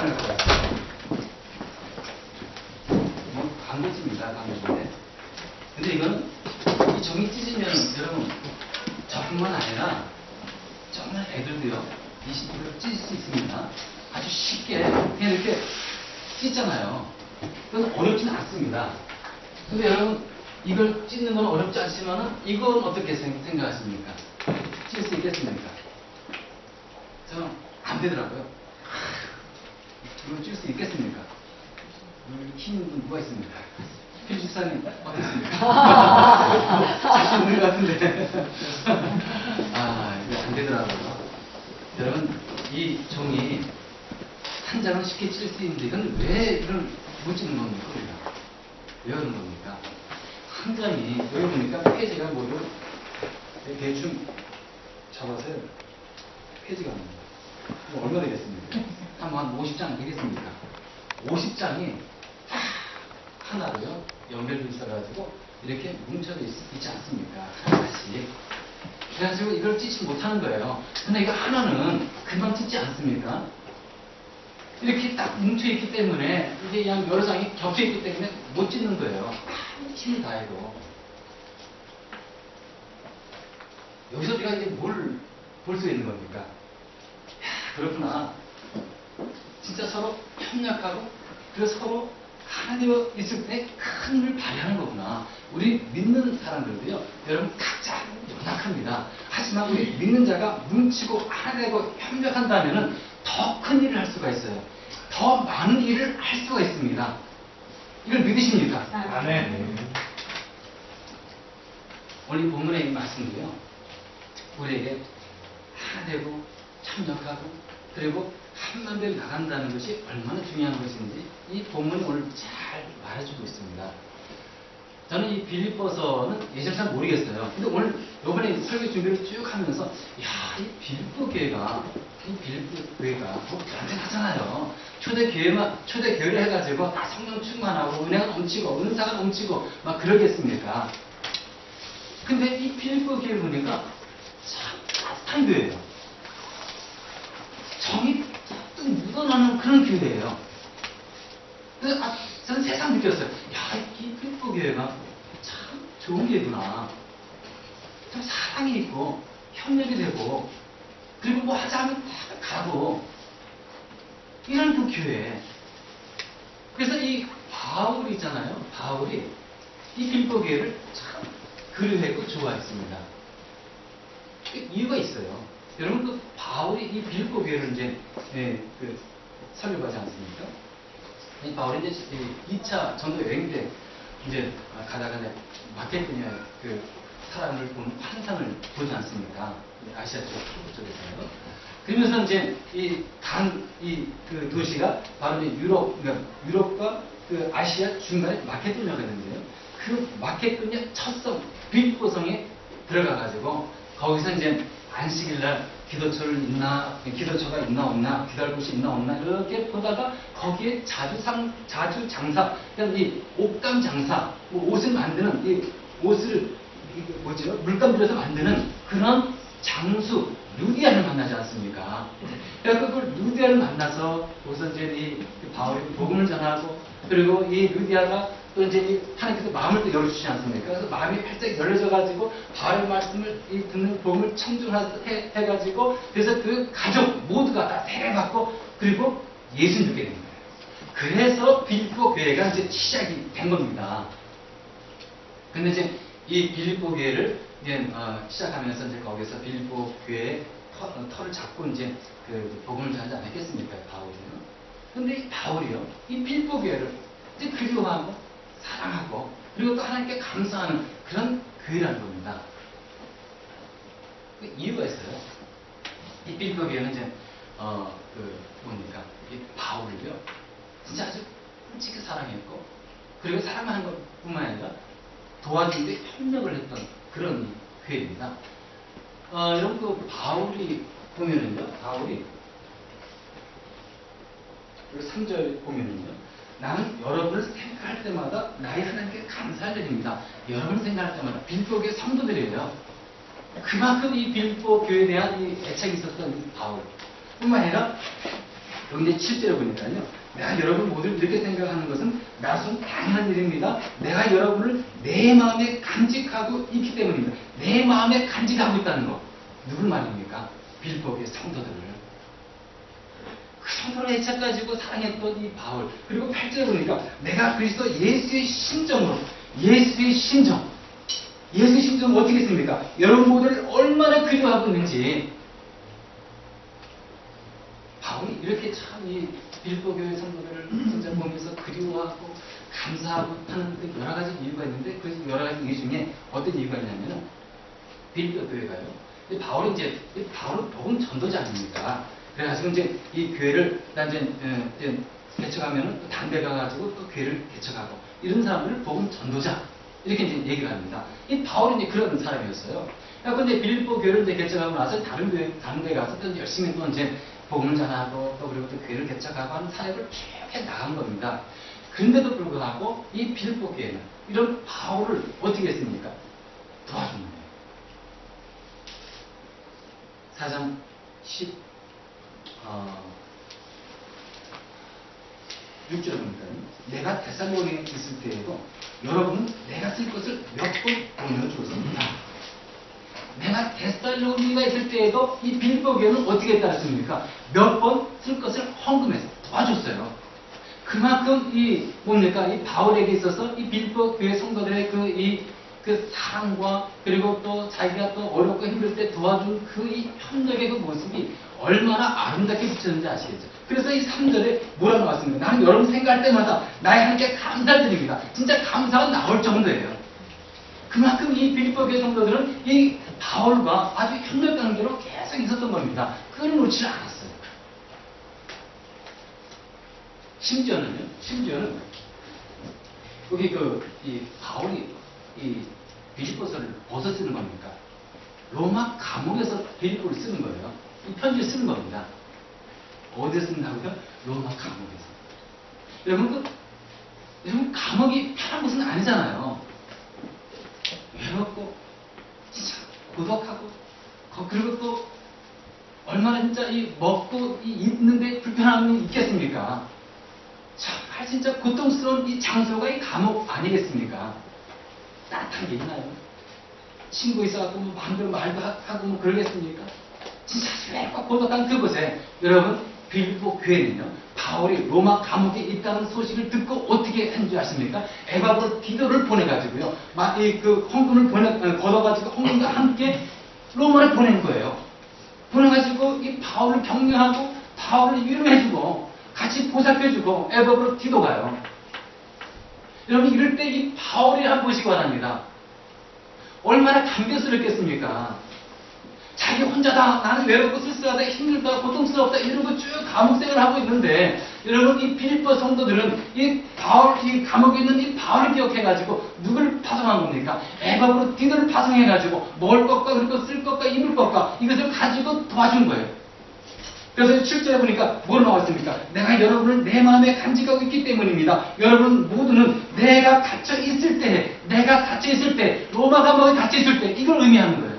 하는 거예요. 광고집니다, 광고인데. 근데 이건 이 종이 찢으면 여러분 저뿐만 아니라 정말 애들도요, 이걸 찢을 수 있습니다. 아주 쉽게 그냥 이렇게 찢잖아요. 그건 어렵지는 않습니다. 근데 여러분 이걸 찢는 건 어렵지 않지만은 이건 어떻게 생각하십니까? 찢을 수 있겠습니까? 저는 안 되더라고요. 이걸 찢을 수 있겠습니까? 힘 누가 있습니까? 필집사님 어떻습니까? 자신 있는 것 같은데. 이거 안 되더라고요. 여러분 이 종이 한 장은 쉽게 찢을 수 있는데 이건 왜 이걸 못 찢는 겁니까? 왜 그런 겁니까? 한 장이 여기 보니까 페이지가 뭐를 대충 잡아서요. 페이지가 안 나옵니다. 얼마 되겠습니까? 한 50장 되겠습니까? 50장이 딱 하나로요 연결되어 있어가지고 이렇게 뭉쳐져 있지 않습니까? 하나씩. 그래가지고 이걸 찢지 못하는 거예요. 근데 이거 하나는 금방 찢지 않습니까? 이렇게 딱 뭉쳐있기 때문에 이게 그냥 여러 장이 겹쳐있기 때문에 못 찢는 거예요. 아무리 힘을 다해도. 여기서 우리가 이제 뭘 볼 수 있는 겁니까? 야, 그렇구나. 진짜 서로 협력하고 그래서 서로 하나 되어 있을 때 큰 힘을 발휘하는 거구나. 우리 믿는 사람들도요, 여러분 각자 연약합니다. 하지만 우리 믿는 자가 뭉치고 하나 되고 협력한다면은 더 큰 일을 할 수가 있어요. 더 많은 일을 할 수가 있습니다. 이걸 믿으십니까? 아멘. 오늘 본문의 말씀도요, 우리에게 하나 되고 협력하고 그리고 한마디로 나간다는 것이 얼마나 중요한 것인지 이 본문이 오늘 잘 말해주고 있습니다. 저는 이 빌립보서는 예전 잘 모르겠어요. 근데 오늘 이번에 설교 준비를 쭉 하면서 이 빌립보 교회가 뭐 간단하잖아요. 초대교회를 해가지고 다 성령 충만하고 은혜가 넘치고 은사가 넘치고 막 그러겠습니까? 근데 이 빌립보 교회 보니까 참 따뜻한 교회예요. 정이 뚝 묻어나는 그런 교회예요. 그래서 저는 세상 느꼈어요. 이 빌립보 교회가 참 좋은 교회구나. 참 사랑이 있고 협력이 되고 그리고 뭐 하자면 다 가고 이런 그 교회. 그래서 이 바울이 있잖아요. 바울이 이 빌립보 교회를 참 그리워했고 좋아했습니다. 이유가 있어요. 여러분 그 바울이 이 빌립보 교회를 이제 설교하지 않습니까? 이 바울이 이제 2차 전도 여행 때 이제 가다가 마케도니아 그 사람을 보는 환상을 보지 않습니까? 아시아 쪽에서요. 그러면서 이제 그 도시가 바로 이제 유럽과 그 아시아 중간에 마케도니아가 있는데요. 그 마케도니아 첫성 빌립보성에 들어가가지고 거기서 이제 안식일날 기도처가 있나 없나, 기도할 곳이 있나 없나, 이렇게 보다가 거기에 자주 장사, 그러니까 이 옷감 장사, 옷을 만드는, 이 옷을, 물감 들여서 만드는 그런 장수, 루디아를 만나지 않습니까? 그래서 그 루디아를 만나서, 거기서 이제 이 바울이 복음을 전하고, 그리고 이 루디아가 또 이제 하나님께서 마음을 또 열어주시지 않습니까? 그래서 마음이 활짝 열려져가지고 바울의 말씀을 듣는 복음을 청중해가지고 그래서 그 가족 모두가 다 세례받고 그리고 예수 믿게 된 거예요. 그래서 빌립보 교회가 이제 시작이 된 겁니다. 근데 이제 이 빌립보 교회를 이제 시작하면서 이제 거기서 빌립보 교회의 터를 잡고 이제 그 복음을 전하지 않았겠습니까? 바울이요. 근데 이 바울이요, 이 빌립보 교회를 이제 그리워하고 사랑하고 그리고 또 하나님께 감사하는 그런 교회라는 겁니다. 그 이유가 있어요. 이 빌립보 교회는 이제 뭡니까? 이 바울을요, 진짜 아주 끔찍하게 사랑했고 그리고 사랑하는 것뿐만 아니라 도와주는데 협력을 했던 그런 교회입니다. 여러분 그 바울이 보면은요, 바울이 그 3절 보면은요, 나는 여러분을 생각할 때마다 나의 하나님께 감사할 일입니다. 여러분을 생각할 때마다 빌립보 교회 성도들이에요. 그만큼 이 빌립보 교회에 대한 이 애착이 있었던 이 바울 뿐만 아니라 여기 이제 7절에 보니까요. 내가 여러분 모두 이렇게 생각하는 것은 나순 당연한 일입니다. 내가 여러분을 내 마음에 간직하고 있기 때문입니다. 내 마음에 간직하고 있다는 거. 누굴 말입니까? 빌보의 성도들을. 그 성도를 애착가지고 사랑했던 이 바울. 그리고 8절에 보니까 내가 그리스도 예수의 심정으로, 예수의 심정. 예수의 심정은 어떻게 했습니까? 여러분 모두를 얼마나 그리워하고 있는지. 바울이 이렇게 참 이 빌보 교회 성도들을 진짜 보면서 그리워하고 감사하고 하는 여러 가지 이유가 있는데 그 여러 가지 이유 중에 어떤 이유가 있냐면은 빌보 교회가요. 바울은 바울은 복음 전도자 아닙니까? 그래가지고 이제 이 교회를 이제 개척하면은 또 담배 가가지고 또 교회를 개척하고 이런 사람들을 복음 전도자 이렇게 이제 얘기를 합니다. 이 바울은 이제 그런 사람이었어요. 근데 빌보 교회를 이제 개척하고 나서 다른 데 가서 또 열심히 또 이제 복음을 전하고 또 그리고 또 교회를 개척하고 하는 사역을 쭉 해 나간 겁니다. 그런데도 불구하고 이 빌보 교회는 이런 바울을 어떻게 했습니까? 도와준 거예요. 4장 6절에 보니까 내가 데살로니가에 있을 때에도 여러분은 내가 쓸 것을 몇 번 보내주었습니다. 내가 데살로니가에 있을 때에도 이 빌보 교회는 어떻게 따랐습니까? 몇 번 쓸 것을 헌금해서 도와줬어요. 그만큼 이 바울에게 있어서 이 빌보 교회 성도들의 그 사랑과 그리고 또 자기가 또 어렵고 힘들 때 도와준 이 협력의 그 모습이 얼마나 아름답게 비쳤는지 아시겠죠? 그래서 이 3절에 뭐라 나왔습니까? 나는 여러분 생각할 때마다 나의 하나님께 감사드립니다. 진짜 감사가 나올 정도예요. 그만큼 이 빌보 교회 성도들은 이 바울과 아주 협력 관계로 계속 있었던 겁니다. 그걸 놓지 않았어요. 심지어는 여기 이 바울이 이 빌립보서를 어디서 쓰는 겁니까? 로마 감옥에서 빌립보를 쓰는 거예요. 이 편지를 쓰는 겁니다. 어디서 쓴다고요? 로마 감옥에서. 여러분 감옥이 편한 곳은 아니잖아요. 외롭고 진짜 고독하고 그리고 또 얼마나 진짜 먹고 입는데 불편함이 있겠습니까? 정말 진짜 고통스러운 이 장소가 이 감옥 아니겠습니까? 따뜻한 게 있나요? 친구 있어갖고 마음대로 말도 하고 그러겠습니까? 진짜 외롭고 고독한 그곳에 여러분 빌립보 교회는요 바울이 로마 감옥에 있다는 소식을 듣고 어떻게 한 줄 아십니까? 에바브로 디도를 보내가지고요 그 헌금을 걷어가지고 헌금과 함께 로마를 보낸 거예요. 보내가지고 이 바울을 격려하고 바울을 위로해주고 같이 보살펴주고 에바브로 디도가요. 여러분 이럴 때 이 바울이 한 보시기 바랍니다. 얼마나 감격스럽겠습니까? 자기 혼자다 나는 외롭고 쓸쓸하다 힘들다 고통스럽다 이러고 쭉 감옥 생활을 하고 있는데 여러분 이 빌립보 성도들은 이 감옥에 있는 이 바울을 기억해가지고 누구를 파송한 겁니까? 에바브로 디도를 파송해가지고 먹을 것과 그리고 쓸 것과 입을 것과 이것을 가지고 도와준 거예요. 그래서 7절에 보니까 뭐로 나왔습니까? 내가 여러분을 내 마음에 간직하고 있기 때문입니다. 여러분 모두는 내가 갇혀 있을 때 로마 감옥에 갇혀 있을 때 이걸 의미하는 거예요.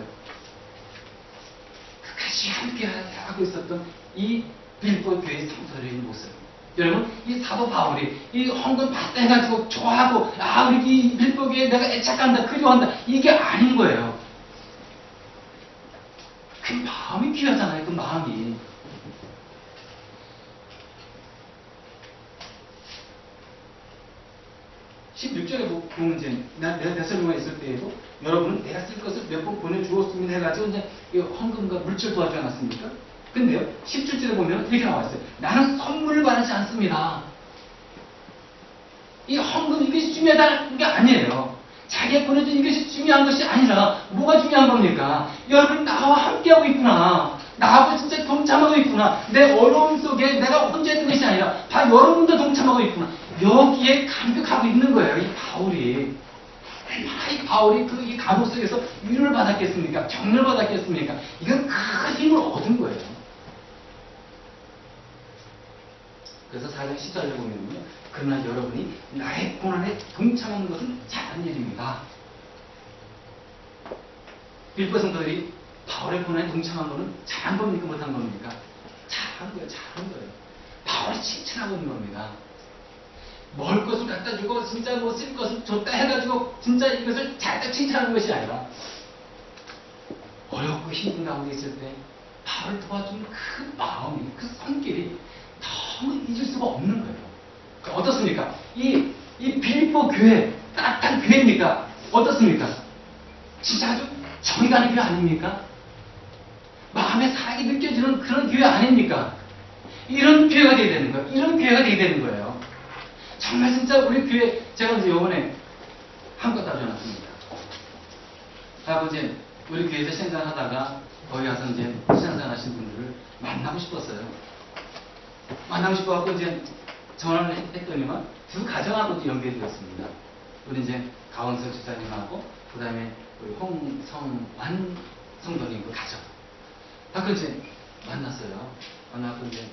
끝까지 함께 하고 있었던 이 빌립보 교회의 성도들의 모습. 여러분 이 사도 바울이 이 헌금 받다 해가지고 좋아하고 우리 이 빌립보 교회에 내가 애착한다 그리워한다 이게 아닌 거예요. 그 마음이 귀하잖아요. 그 마음이. 16절에 보면 이제 내가 데살로니가에 있을 때에도 여러분은 내가 쓸 것을 몇 번 보내주었습니다 해가지고 이제 헌금과 물질 도와주지 않았습니까? 근데요 17절에 보면 이렇게 나와있어요. 나는 선물을 바라지 않습니다. 이 헌금 이것이 중요하다는 게 아니에요. 자기가 보내준 이것이 중요한 것이 아니라 뭐가 중요한 겁니까? 여러분 나와 함께하고 있구나. 나하고 진짜 동참하고 있구나. 내 어려움 속에 내가 혼자 있는 것이 아니라 다 여러분도 동참하고 있구나. 여기에 감격하고 있는 거예요. 이 바울이. 얼마나 이 바울이 이 감옥 속에서 위로를 받았겠습니까? 격려를 받았겠습니까? 이건 큰 힘을 얻은 거예요. 그래서 4장 14절에 보면요. 그러나 여러분이 나의 고난에 동참하는 것은 잘한 일입니다. 빌립보 성도들이 바울의 고난에 동참한 것은 잘한 겁니까? 못한 겁니까? 잘한 거예요. 잘한 거예요. 칭찬하고 있는 겁니다. 먹을 것을 갖다 주고 진짜 뭐 쓸 것을 줬다 해가지고 진짜 이것을 잘다 칭찬하는 것이 아니라 어렵고 힘든 가운데 있을 때 바울을 도와주는 그 마음이, 그 성격이 너무 잊을 수가 없는 거예요. 어떻습니까? 이 빌립보 교회, 따뜻한 교회입니까? 어떻습니까? 진짜 아주 정이 가는 교회 아닙니까? 마음의 사랑이 느껴지는 그런 교회 아닙니까? 이런 교회가 되게 되는 거예요. 이런 교회가 되게 되는 거예요. 정말 진짜 우리 교회, 제가 이제 요번에 한껏 따져놨습니다. 하고 이제 우리 교회에서 생산하다가 거기 가서 이제 생산하신 분들을 만나고 싶었어요. 만나고 싶어갖고 이제 전화를 했더니만 두 가정하고도 연결이 되었습니다. 우리 이제 가원석 집사님하고 그 다음에 우리 홍성완 성도님 그 가정. 그 이제 만났어요. 만나고 이제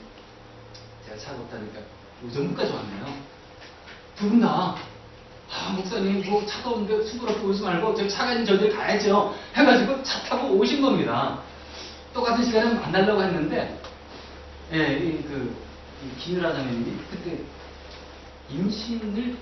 제가 차가 없다니까 우정부까지 왔네요. 두 분 다, 목사님, 뭐 차가 없는데 수고롭게 오지 말고, 저 차가 있는 저들 가야죠. 해가지고 차 타고 오신 겁니다. 똑같은 시간에 만나려고 했는데, 예, 이 김유라 자매님이 그때 임신을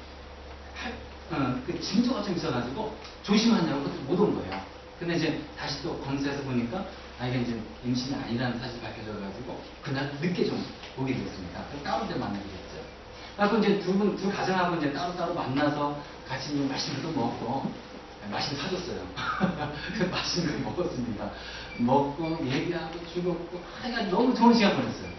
그 징조가 좀 있어가지고 조심하냐고 그때 못 온 거예요. 근데 이제 다시 또 검사해서 보니까, 이게 이제 임신이 아니라는 사실이 밝혀져가지고, 그날 늦게 좀 오게 됐습니다. 따로 이제 만나게 됐죠. 그래서 이제 두 가정하고 이제 따로따로 만나서 같이 이제 맛있는 것도 먹고, 맛있는 사줬어요. 맛있는 거 먹었습니다. 먹고, 얘기하고, 즐겁고, 그냥 너무 좋은 시간 보냈어요.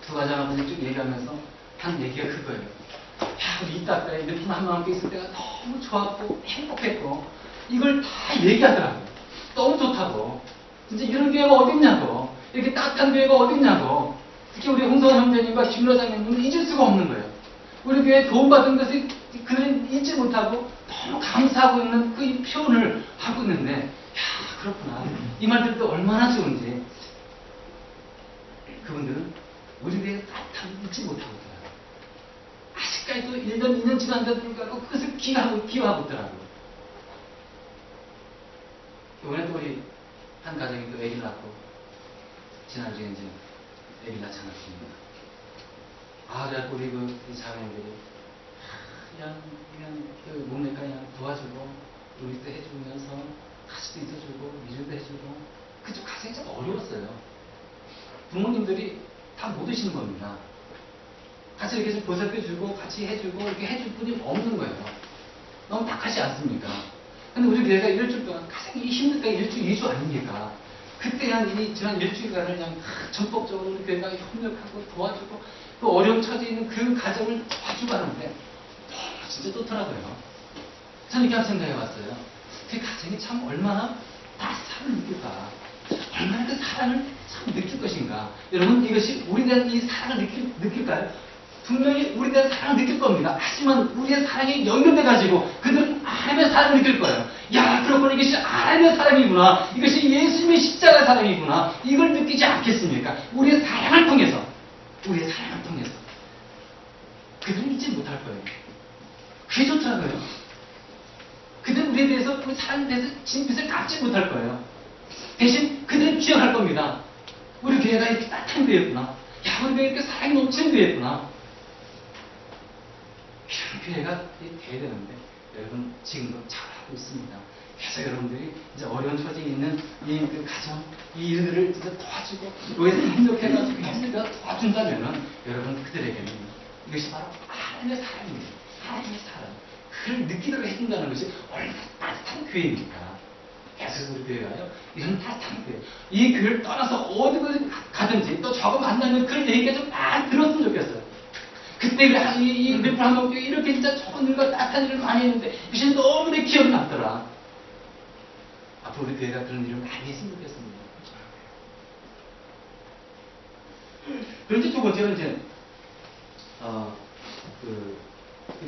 두 가정하고 이제 쭉 얘기하면서 한 얘기가 그거예요. 야, 우리 이따 이렇게 하나만 함께 있을 때가 너무 좋았고, 행복했고, 이걸 다 얘기하더라고요. 너무 좋다고. 진짜 이런 교회가 어딨냐고. 이렇게 따뜻한 교회가 어딨냐고. 특히 우리 홍성환 형제님과 김유라 장로님은 잊을 수가 없는 거예요. 우리 교회에 도움받은 것을 그들은 잊지 못하고 너무 감사하고 있는 그 표현을 하고 있는데, 야, 그렇구나. 이 말들도 얼마나 좋은지. 그분들은 우리 교회에 따뜻함을 잊지 못하고 있더라고요. 아직까지도 1년, 2년 지났는데도 불구하고 그것을 기하고 있더라고요. 이번에 또 우리 한 가정이 또 애기를 낳고, 지난주에 이제 애기 낳지 않았습니다. 그래갖고 우리 그 자매들이 그냥 그 몸매가 그냥 도와주고, 요리도 해주면서 같이도 있어주고, 미술도 해주고, 그쪽 가정이 참 어려웠어요. 부모님들이 다 못 오시는 겁니다. 같이 이렇게 좀 보살펴주고, 같이 해주고, 이렇게 해줄 분이 없는 거예요. 너무 딱하지 않습니까? 근데 우리 교회가 일주일 동안 가장 힘들 때가 일주일, 2주 아닙니까? 그때 지난 일주일간을 그냥 전폭적으로 우리 교회가 협력하고 도와주고, 그 어려운 처지에 있는 그 가정을 도와주고 하는데, 진짜 좋더라고요. 저는 이렇게 생각해 봤어요. 그 가정이 참 얼마나 따뜻함을 느낄까. 얼마나 그 사랑을 참 느낄 것인가. 여러분, 이것이 우리에 대한 이 사랑을 느낄까요? 분명히 우리에 대한 사랑을 느낄 겁니다. 하지만 우리의 사랑이 연결돼가지고 그들은 하나님의 사랑을 느낄 거예요. 야, 그렇구나. 이것이 하나님의 사랑이구나. 이것이 예수님의 십자가 사랑이구나. 이걸 느끼지 않겠습니까? 우리의 사랑을 통해서. 그들은 잊지 못할 거예요. 그게 좋더라고요. 그들은 우리에 대해서, 그 사랑에 대해서 진빛을 갚지 못할 거예요. 대신 그들은 기억할 겁니다. 우리 교회가 이렇게 따뜻한 교회였구나. 야, 우리 교회가 이렇게 사랑이 넘치는 교회였구나. 이런 교회가 돼야 되는데, 여러분 지금도 잘하고 있습니다. 그래서 여러분들이 이제 어려운 처지에 있는 그 가정, 이 일들을 진짜 도와주고, 여기서 협력해가지고 협력해서 도와준다면은, 여러분 그들에게는 이것이 바로 하나님의 사랑입니다. 하나님의 사랑. 그걸 느끼도록 해준다는 것이 얼마나 따뜻한 교회입니까? 그래서 우리 교회가요, 이런 따뜻한 교회. 이 교회를 떠나서 어디 가든지 또 저거 만나면 그런 얘기가 좀 많이 들었으면 좋겠어요. 그때 이 몇분한번 이렇게 진짜 좋은 일과 따뜻한 일을 많이 했는데, 그것이 너무 내 기억이 남더라. 앞으로 우리 교회가 그런 일을 많이 했으면 좋겠습니다. 그런데 두 번째는 이제,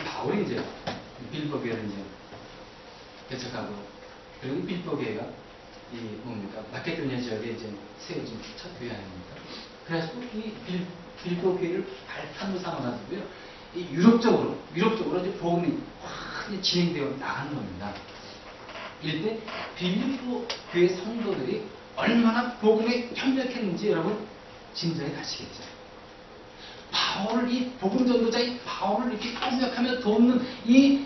바울이 이제 빌립보 교회를 이제 개척하고, 그리고 빌립보 교회가 마케도니아 지역에 이제 세워진 첫 교회 아닙니까? 그래가지고 이 빌립보 교회를 발판으로 삼아가지고요, 이 유럽적으로 이제 복음이 확 진행되어 나가는 겁니다. 이때 빌립보 교회 성도들이 얼마나 복음에 협력했는지 여러분 짐작이 가시겠죠. 바울을, 이 복음 전도자 이 바울을 이렇게 협력하며 돕는 이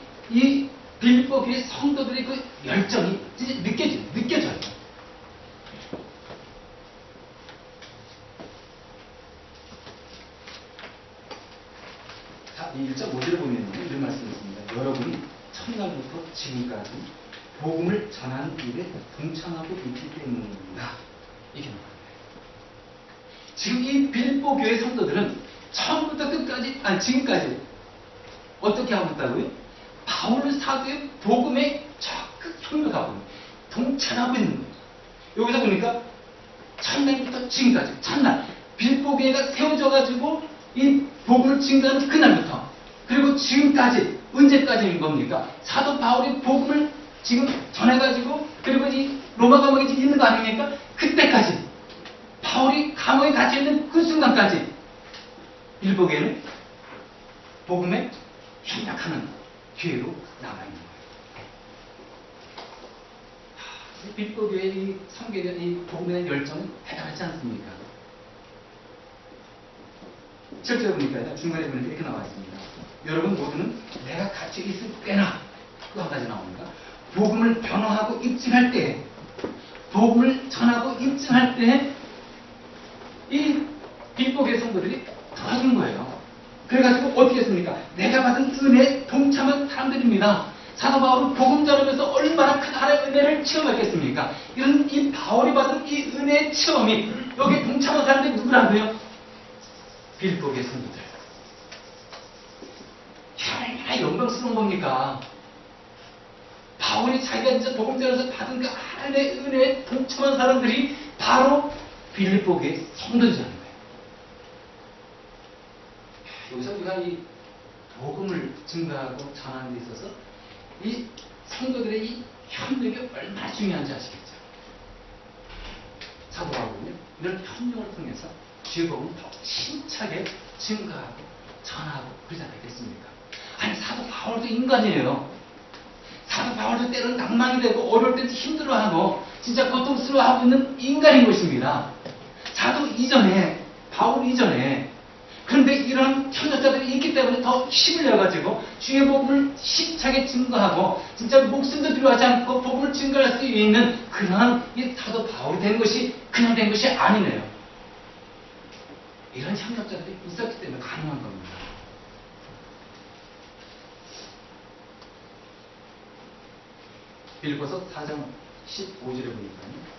빌립보 교회 성도들의 그 열정이 진짜 느껴져요. 자, 이 1.5절을 보면 이런 말씀이 있습니다. 여러분이 첫날부터 지금까지 복음을 전하는 일에 동참하고 있기 때문입니다. 이게 나와요. 지금 이 빌립보 교회 성도들은 처음부터 끝까지, 지금까지 어떻게 하고 있다고요? 바울 사도의 복음에 적극 협력하고 동참하고 있는 거예요. 여기서 보니까 첫날부터 지금까지, 첫날 빌립보 교회가 세워져가지고 이 복음을 증거하는 그날부터, 그리고 지금까지, 언제까지인 겁니까? 사도 바울이 복음을 지금 전해가지고, 그리고 이 로마 감옥에 있는 거 아닙니까? 그때까지, 바울이 감옥에 갇혀있는 그 순간까지 빌립보 교회는 복음에 협력하는 교회로 남아있는 거예요. 빌립보 교회의 이 성경에 대한 이 복음에 대한 열정은 대단하지 않습니까? 7절 보니까 중간에 보니까 이렇게 나와 있습니다. 여러분 모두는 내가 갇혀 있을 때나, 또 한 가지 나옵니다. 복음을 변호하고 입증할 때, 복음을 전하고 입증할 때 이 빌립보 교회 성도들이 도와준 거예요. 그래가지고 어떻게 했습니까? 내가 받은 은혜에 동참한 사람들입니다. 사도 바울은 복음 전하면서 얼마나 큰 하나님의 은혜를 체험했겠습니까? 이런 이 바울이 받은 이 은혜의 체험이 여기에 동참한 사람들이 누구라고요? 빌립보 교회 성도들. 얼마나 영광스러운 겁니까? 바울이 자기가 진짜 복음 전하면서 받은 그 하나님의 은혜에 동참한 사람들이 바로 빌립보 교회 성도들이라는 거예요. 여기서 우리가 이 복음을 증거하고 전하는 데 있어서 이 성도들의 이 협력이 얼마나 중요한지 아시겠죠? 사도 바울은요, 이런 협력을 통해서 주의 복음을 더 힘차게 증거하고 전하고 그러지 않겠습니까? 아니, 사도 바울도 인간이에요. 사도 바울도 때로는 낭만이 되고 어려울 때는 힘들어하고 진짜 고통스러워하고 있는 인간인 것입니다. 사도 이전에, 바울 이전에. 그런데 이런 협력자들이 있기 때문에 더 힘을 내가지고 주의 복음을 힘차게 증거하고 진짜 목숨도 필요하지 않고 복음을 증거할 수 있는 그러한 이 사도 바울이 된 것이 그냥 된 것이 아니네요. 이런 협력자들이 있었기 때문에 가능한 겁니다. 빌립보서 4장 15절에 보니까요.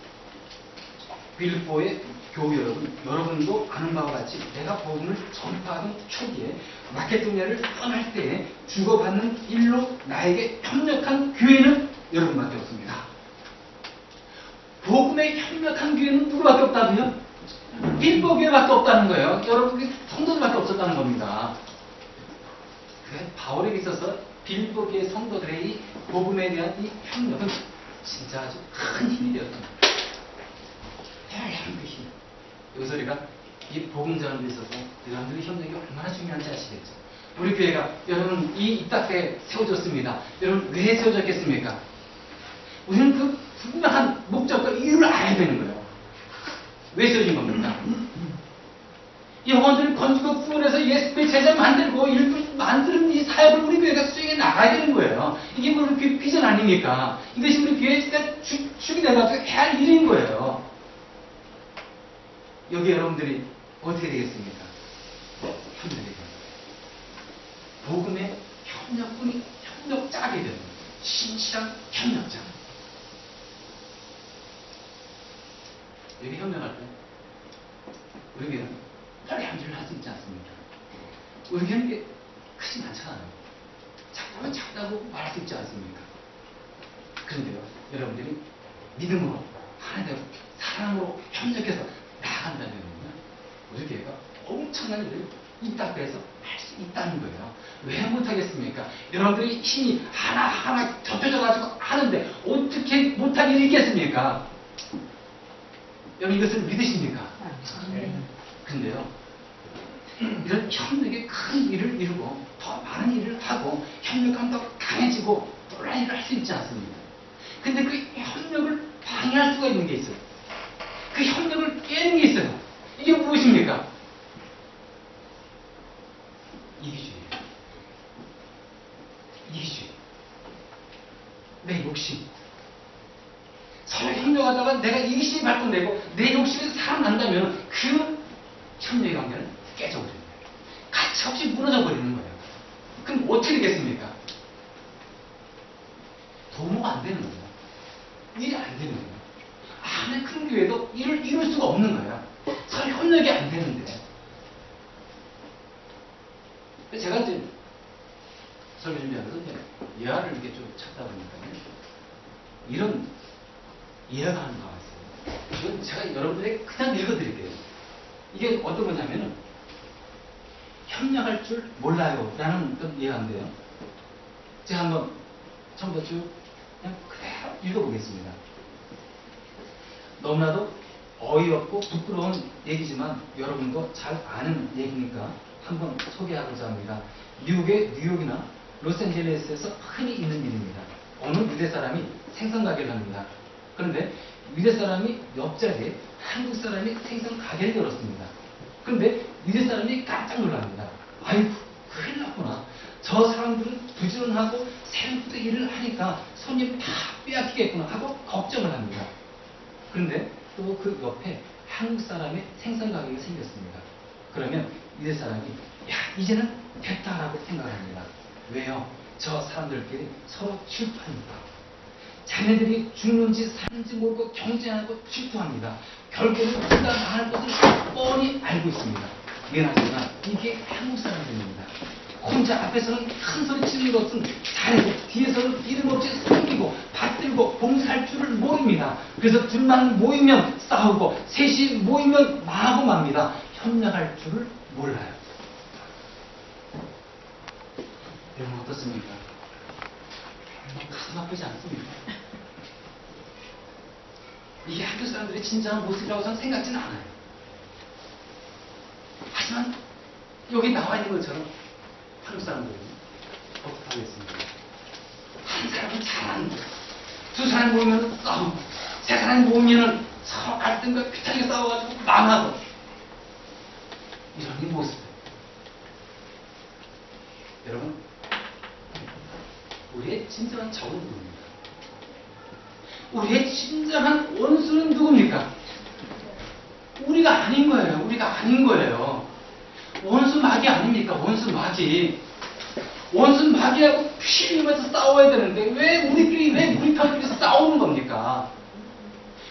빌립보의 교우 여러분도 아는 바와 같이 내가 복음을 전파하던 초기에 마케도니아를 떠날 때에 주고받는 일로 나에게 협력한 교회는 여러분밖에 없습니다. 복음에 협력한 교회는 누구밖에 없다고요? 빌립보 교회밖에 없다는 거예요. 여러분 성도들밖에 없었다는 겁니다. 그 바울에게 있어서 빌립보 교회 성도들의 이 복음에 대한 이 협력은 진짜 아주 큰 힘이 되었습니다. 대단한 그 힘. 여기서 우리가 이 복음 전하는 데 있어서 여러분들의 협력이 얼마나 중요한지 아시겠죠? 우리 교회가 여러분 이 땅에 세워졌습니다. 여러분 왜 세워졌겠습니까? 우리는 그 분명한 목적과 이유를 알아야 되는 거예요. 왜 세워진 겁니까? 영혼들을 건지고 구원해서 예수의 제자 만들고 일꾼 만드는 이 사역을 우리 교회가 수행해 나가야 되는 거예요. 이게 우리 교회 비전 아닙니까? 이것이 우리 교회가 축이 돼가지고 해야 할 일인 거예요. 여기 여러분들이 어떻게 되겠습니까? 협력이 됩니다. 복음의 협력자가 되는 신실한 협력자. 여기 협력할 때 우리 교회는 빨리 합주를 할 수 있지 않습니까? 우리 교회는 게 크지 않잖아요. 작다면 작다고 말할 수 있지 않습니까? 그런데요, 여러분들이 믿음으로 하나님의 사랑으로 협력해서 나아간다면요, 우리 교회가 엄청난 일을 이 땅에서 할 수 있다는 거예요. 왜 못하겠습니까? 여러분들이 힘이 하나하나 겹쳐져가지고 하는데 어떻게 못할 일이 있겠습니까? 여러분 이것을 믿으십니까? 네. 근데요, 이런 협력의 큰 일을 이루고 더 많은 일을 하고 협력하면 더 강해지고 놀라운 일을 할 수 있지 않습니까? 근데 그 협력을 방해할 수가 있는 게 있어요. 그 협력을 깨는 게 있어요. 이게 무엇입니까? 이기주의예요. 이기주의. 내 욕심. 서로 협력하다가 내가 이기심이 발동되고 내 욕심에서 살아난다면 그 협력의 관계는 깨져버립니다. 가차없이 무너져버리는 거예요. 그럼 어떻게 되겠습니까? 도모가 안 되는 거예요. 일이 안 되는 거예요. 아무리 큰 교회도 일을 이룰 수가 없는 거예요. 서로 협력이 안 되는데. 제가 이제 설교 준비하면서 예화를 이렇게 좀 찾다 보니까 이런 예화가 하나 나왔어요. 이건 제가 여러분들에게 그냥 읽어드릴게요. 이게 어떤 거냐면은 협력할 줄 몰라요 라는 예화인데요. 제가 한번 처음부터 쭉 그냥 그대로 읽어보겠습니다. 너무나도 어이없고 부끄러운 얘기지만 여러분도 잘 아는 얘기니까 한번 소개하고자 합니다. 미국의 뉴욕이나 로스앤젤레스에서 흔히 있는 일입니다. 어느 유대 사람이 생선 가게를 합니다. 그런데 유대 사람이 옆자리에 한국 사람이 생선 가게를 열었습니다. 그런데 유대 사람이 깜짝 놀랍니다. 아이고, 큰일 났구나. 저 사람들은 부지런하고 새벽부터 일을 하니까 손님 다 빼앗기겠구나 하고 걱정을 합니다. 그런데 또 그 옆에 한국 사람의 생선 가게가 생겼습니다. 그러면 유대 사람이 야, 이제는 됐다라고 생각합니다. 왜요? 저 사람들끼리 서로 질투하니까. 자네들이 죽는지 사는지 모르고 경쟁하고 질투합니다. 결국은 둘 다 망할 것을 뻔히 알고 있습니다. 미안하지만 이게 한국 사람들입니다. 혼자 앞에서는 큰 소리 치는 것은 잘해도 뒤에서는 이름 없이 숨기고 받들고 봉사할 줄을 모릅니다. 그래서 둘만 모이면 싸우고 셋이 모이면 망하고 맙니다. 협력할 줄을 몰라요. 여러분 어떻습니까? 가슴 아프지 않습니까? 이게 한국 사람들의 진정한 모습이라고 저는 생각지는 않아요. 하지만 여기 나와 있는 것처럼 한국 사람들은 어떻게 하겠습니까? 한 사람은 잘하는데 두 사람 모이면 싸우고 세 사람 모이면 서로 갈등과 비슷하게 싸워가지고 망하고 이런 모습. 여러분, 우리의 진정한 적은 누굽니까? 우리의 진정한 원수는 누굽니까? 우리가 아닌 거예요. 우리가 아닌 거예요. 원수 마귀 아닙니까? 원수 마귀. 원수 마귀하고 피 흘리면서 싸워야 되는데 왜 우리 편끼리 싸우는 겁니까?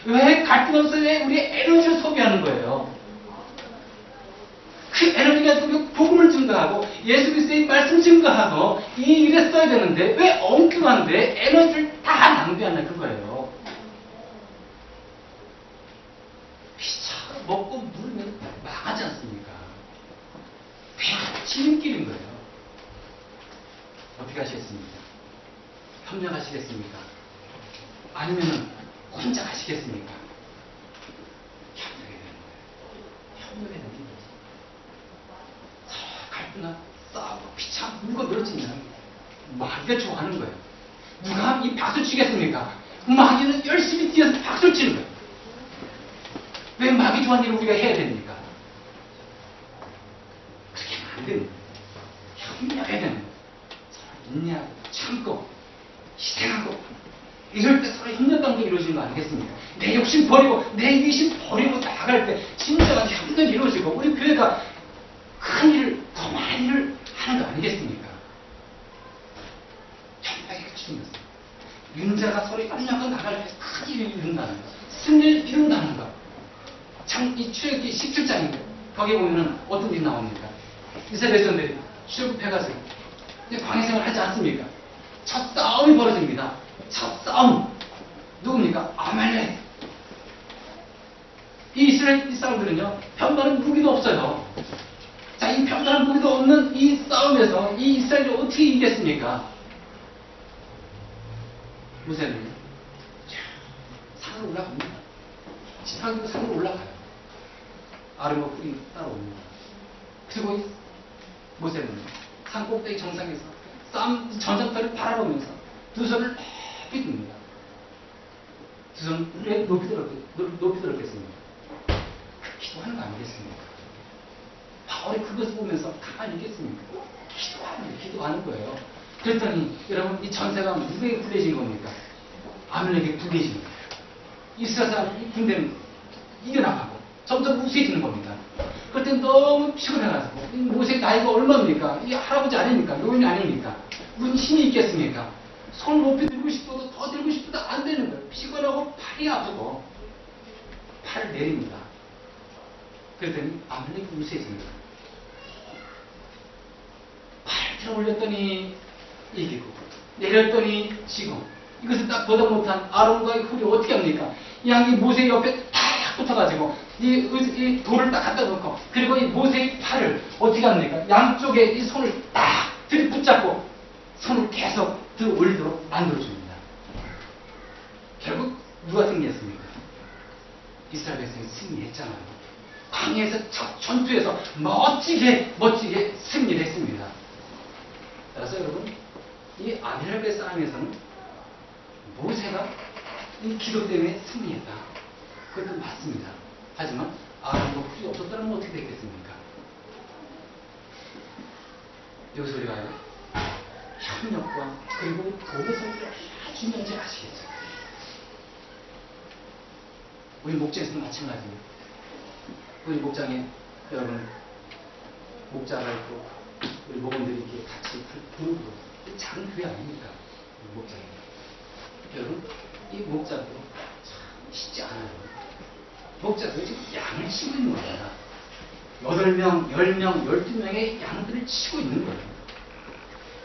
왜 갈등 없어? 왜 우리의 에너지를 소비하는 거예요? 그 에너지 가지고 복음을 증거하고 예수 그리스도의 말씀 증거하고 이 일에 써야 되는데 왜 엉뚱한데 에너지를 다 낭비하는 그거예요. 피차 먹고 물면 망하지 않습니까? 그냥 지름길인 거예요. 어떻게 하시겠습니까? 협력하시겠습니까? 아니면 혼자 하시겠습니까? 협력해야 되는 거예요. 협력해야 되는 거예요. 서로 갈등하고 싸우고 피차 물고 늘어지면 마귀가 좋아하는 거예요. 누가 이 박수 치겠습니까? 마귀는 열심히 뛰어서 박수 치는 거예요. 왜 마귀 좋아하는 일을 우리가 해야 됩니까? 그렇게 하면 안 되는 거예요. 협력해야 되는 거예요. 서로 인내하고 참고 희생하고 이럴 때 서로 협력관계 이루어지는 거 아니겠습니까? 내 욕심 버리고 내 이기심 버리고 나아갈 때 진정한 협력이 이루어지고 우리 교회가 큰 일을 더 많은 일을 하는 거 아니겠습니까? 협력이 그 중요해요. 윤자가 서로 협력하고 나갈 때 큰 일을 이룬다는 거, 승리를 이룬다는 거. 참 이 출애굽기 17장인데 거기에 보면은 어떤 일이 나옵니까? 이스라엘 백성들이 출애굽해가지고 광야 생활을 하지 않습니까? 첫 싸움이 벌어집니다. 첫 싸움. 누굽니까? 아말렉. 이 이스라엘 사람들은요, 편만한 무기도 없어요. 자, 이 편만한 무기도 없는 이 싸움에서 이 이스라엘이 어떻게 이기겠습니까? 모세는 산으로 올라갑니다. 지팡이로 산으로 올라가요. 아르고 뿔이 따라옵니다. 그리고 모세는 산 꼭대기 정상에서 싸움 전쟁터를 바라보면서 두 손을 높이 듭니다. 두 손을 왜 높이 들었겠습니까? 기도하는 거 아니겠습니까? 바울이 그것을 보면서 가만히 있겠습니까? 하겠다고 하는 거예요. 그랬더니 여러분 이 전세가 누구에게 불리해진 겁니까? 아벨에게 불리해진 거예요. 이스라엘 사람 군대는 이겨나가고 점점 우세해지는 겁니다. 그때 너무 피곤해가지고 모세 나이가 얼마입니까? 이게 할아버지 아닙니까? 노인이 아닙니까? 무슨 힘이 있겠습니까? 손을 높이 들고 싶어도 더 들고 싶어도 안 되는 거예요. 피곤하고 팔이 아프고 팔을 내립니다. 그랬더니 아벨렉이 우세해집니다. 팔을 들어 올렸더니 이기고 내렸더니 지고 이것을 딱 보다 못한 아론과의 훌이 어떻게 합니까? 이 양이 모세 옆에 딱 붙어가지고 이 돌을 딱 갖다 놓고 그리고 이 모세의 팔을 어떻게 합니까? 양쪽에 이 손을 딱 들이붙잡고 손을 계속 들 올리도록 만들어줍니다. 결국 누가 승리했습니까? 이스라엘 백성이 승리했잖아요. 광야에서 첫 전투에서 멋지게 승리를 했습니다. 따라서 여러분 이 아벨의 싸움에서는 모세가 이 기도 때문에 승리했다. 그것도 맞습니다. 하지만 아론과 훌이 없었다면 어떻게 됐겠습니까? 여기서 우리가 협력과 그리고 도의 성질을 아주 중요한지 아시겠죠? 우리 목장에서도 마찬가지예요. 우리 목장에 여러분 목자가 있고 우리 목원들이 이렇게 같이 그룹으로 작은 교회 아닙니까? 목장에 여러분 이 목자도 참 쉽지 않아요. 목자도 지금 양을 치고 있는 거야. 8명, 10명, 12명의 양들을 치고 있는 거예요.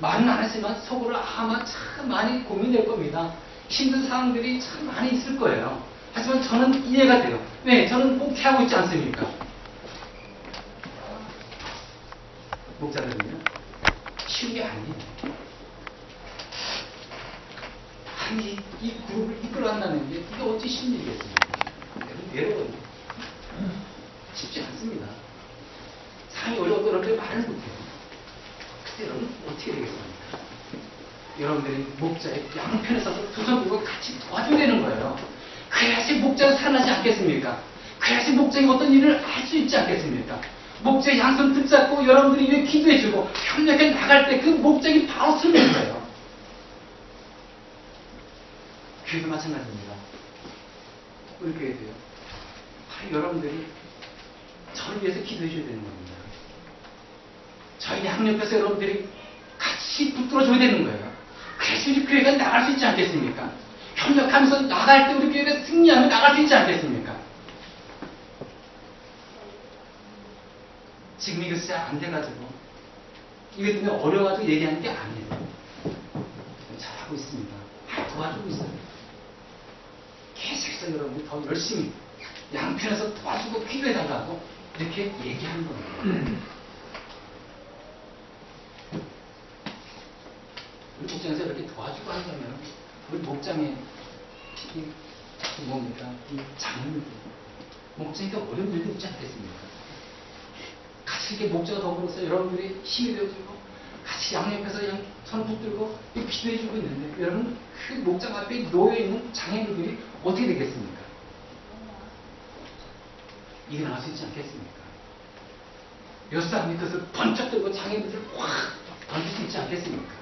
말은 안 했지만 속으로 아마 참 많이 고민될 겁니다. 힘든 상황들이 참 많이 있을 거예요. 하지만 저는 이해가 돼요. 왜? 저는 목회하고 있지 않습니까? 목자들은요, 쉬운 게 아니에요. 아니, 이 그룹을 이끌어간다는 게 이게 어찌 쉬운 일이겠습니까? 외로워요. 쉽지 않습니다. 상황이 어려워도 여러분들이 말을 못해요. 그때 여러분 어떻게 되겠습니까? 여러분들이 목자의 양편에 서서 두 손 들고 같이 도와줘야 되는 거예요. 그래야지 목자가 살아나지 않겠습니까? 그래야지 목자가 어떤 일을 할 수 있지 않겠습니까? 목자의 양손 붙잡고 여러분들이 왜 기도해주고 협력해 나갈 때 그 목자가 바로 서는 거예요. 교회도 마찬가지입니다. 우리 교회도요. 바로 여러분들이 저를 위해서 기도해 줘야 되는 겁니다. 저희 양옆에서 여러분들이 같이 붙들어줘야 되는 거예요. 그래서 우리 교회가 나갈 수 있지 않겠습니까? 협력하면서 나갈 때 우리 교회가 승리하면 나갈 수 있지 않겠습니까? 지금 이것이 안 돼가지고 이것 때문에 어려워가지고 얘기하는 게 아니에요. 잘하고 있습니다. 도와주고 있어요. 계속해서 여러분이 더 열심히 양편에서 도와주고 기도해달라고 이렇게 얘기하는 겁니다. 우리 목장에서 이렇게 도와주고 한다면 우리 목장에 뭡니까? 이 장인들 목장에 어려운 일도 있지 않겠습니까? 같이 이렇게 목자가 더불어서 여러분들이 힘이 되어주고 같이 양옆에서 그냥 손 붙들고 기도해주고 있는데 여러분 그 목장 앞에 놓여있는 장애인들이 어떻게 되겠습니까? 일어날 수 있지 않겠습니까? 몇 사람이 그것을 번쩍 들고 장애인들을 확 던질 수 있지 않겠습니까?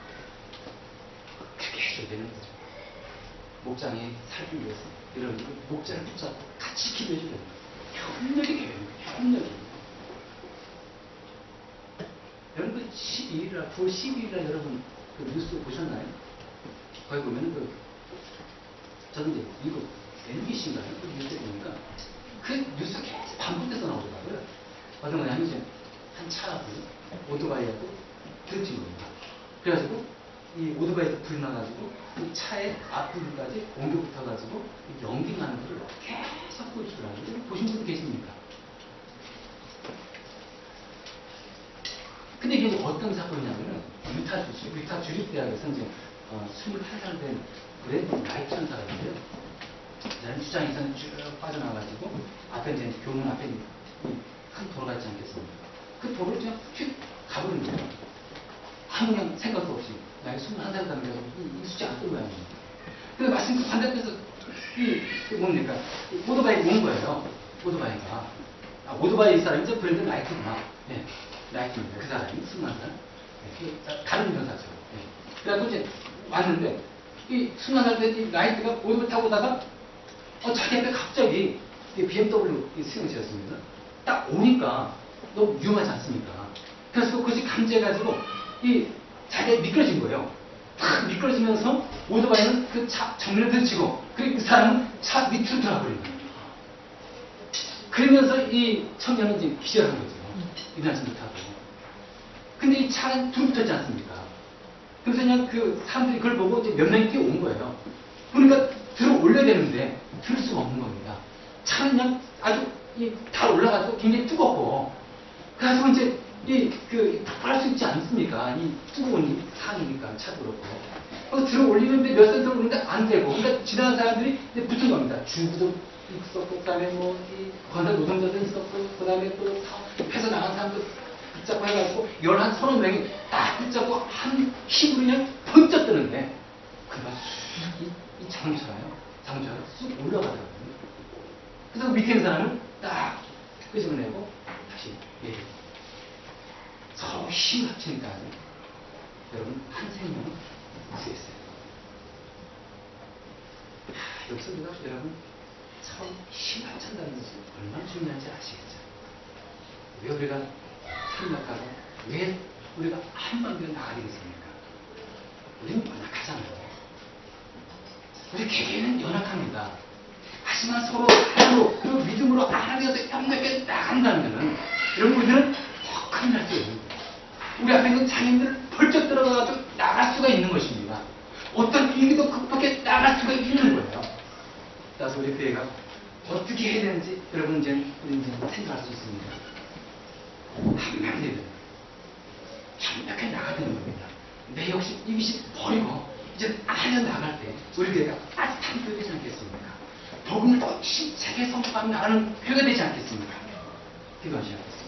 그렇게 해줘야 되는 거죠. 목장에 살기 위해서 여러분들 목자를 붙잡고 같이 기도해줘야 됩니다. 협력이 돼야 됩니다. 협력이. 여러분 12일날 9월 12일날 여러분 그 뉴스 보셨나요? 거기 보면 저는 이제 미국 MBC인가요? 그 뉴스 보니까 그 뉴스 계속 반복돼서 나오더라고요. 어떤 거냐면 이제 한 차하고 오토바이하고 부딪힌 겁니다. 그래가지고 이 오토바이에서 불이 나가지고 이 차의 앞부분까지 옮겨 붙어가지고 연기 나는 거를 계속 보여주더라고요. 보신 분 계십니까? 근데 이게 어떤 사건이냐면은 유타 주립대학에서 이제 28살 된 브래드 라이트라는 사람인데요. 주장에서는 쭉 빠져나가지고 앞에 이제 교문 앞에 큰 도로 같지 않겠습니까? 그 도로를 그냥 휙 가버린 거예요. 아무 그냥 생각도 없이 나이 21살 다니면서 이 수지 않던 모양입니다. 근데 마침 그 반대편에서 뭡니까? 오토바이가 온 거예요. 오토바이가. 오토바이 이 사람이 이제 브랜드 라이트구나. 네, 라이트입니다. 그 사람이 21살. 다른 변사죠. 그래갖고 이제 왔는데, 이 순환할 때 이 라이트가 오토바이 타고 오다가, 자기 앞에 갑자기 이 BMW 승용차였습니다. 딱 오니까 너무 위험하지 않습니까? 그래서 그것이 감지해가지고, 이 자기가 미끄러진 거예요. 탁 미끄러지면서 오토바이는 그 차 정면에 들치고, 그리고 그 사람은 차 밑으로 돌아버린 거예요. 그러면서 이 청년은 이제 기절한 거죠. 일어나지 못하고. 근데 이 차는 불 붙었지 않습니까? 그래서 그냥 그 사람들이 그걸 보고 이제 몇 명이 뛰어온 거예요. 그러니까 들어 올려야 되는데 들을 수가 없는 겁니다. 차는 그냥 아주 다 올라가서 굉장히 뜨겁고, 그래서 이제 폭발할 수 있지 않습니까? 이 뜨거운 이 상이니까 차도 그렇고. 그래서 들어 올리는데 몇 센터 오는데 안 되고, 그러니까 지나가는 사람들이 이제 붙은 겁니다. 주부도 있었고, 그 다음에 관할 노동자도 있었고, 그 다음에 또 회사 나간 사람도 붙잡고 해가지고, 11~30명이 딱 붙잡고 한 힘으로 그냥 번쩍 뜨는데, 그만 이 자동차가요. 자동차가 쑥 올라가더라고요. 그래서 밑에 있는 사람은 딱 끄집어내고, 다시 내리고. 서로 힘을 합치니까, 여러분, 한 생명은 구했어요. 여기서 우리가 여러분, 서로 힘을 합친다는 것이 얼마나 중요한지 아시겠죠? 왜 우리가 협력하고, 왜 우리가 한 방향으로 나가게 됐습니까? 우리는 연약하잖아요. 우리 개개인은 연약합니다. 하지만 서로 하나로, 그 믿음으로 하나 되어서 협력해 나간다는 것은, 여러분, 우리는 더 큰일 날 수 있는 거예요. 우리 앞에 있는 장애인들을 벌쩍 들어가서 나갈 수가 있는 것입니다. 어떤 위기도 극복해 나갈 수가 있는 거예요. 따라서 우리 교회가 어떻게 해야 되는지 여러분 우리 이제 생각할 수 있습니다. 한 명이든 협력해 나가야 되는 겁니다. 내 욕심, 이기심 버리고 이제 아려 나갈 때 우리 교회가 따뜻한 교회 되지 않겠습니까? 복음을 더 힘차게 선포하며 나가는 교회가 되지 않겠습니까? 기도하시겠습니다.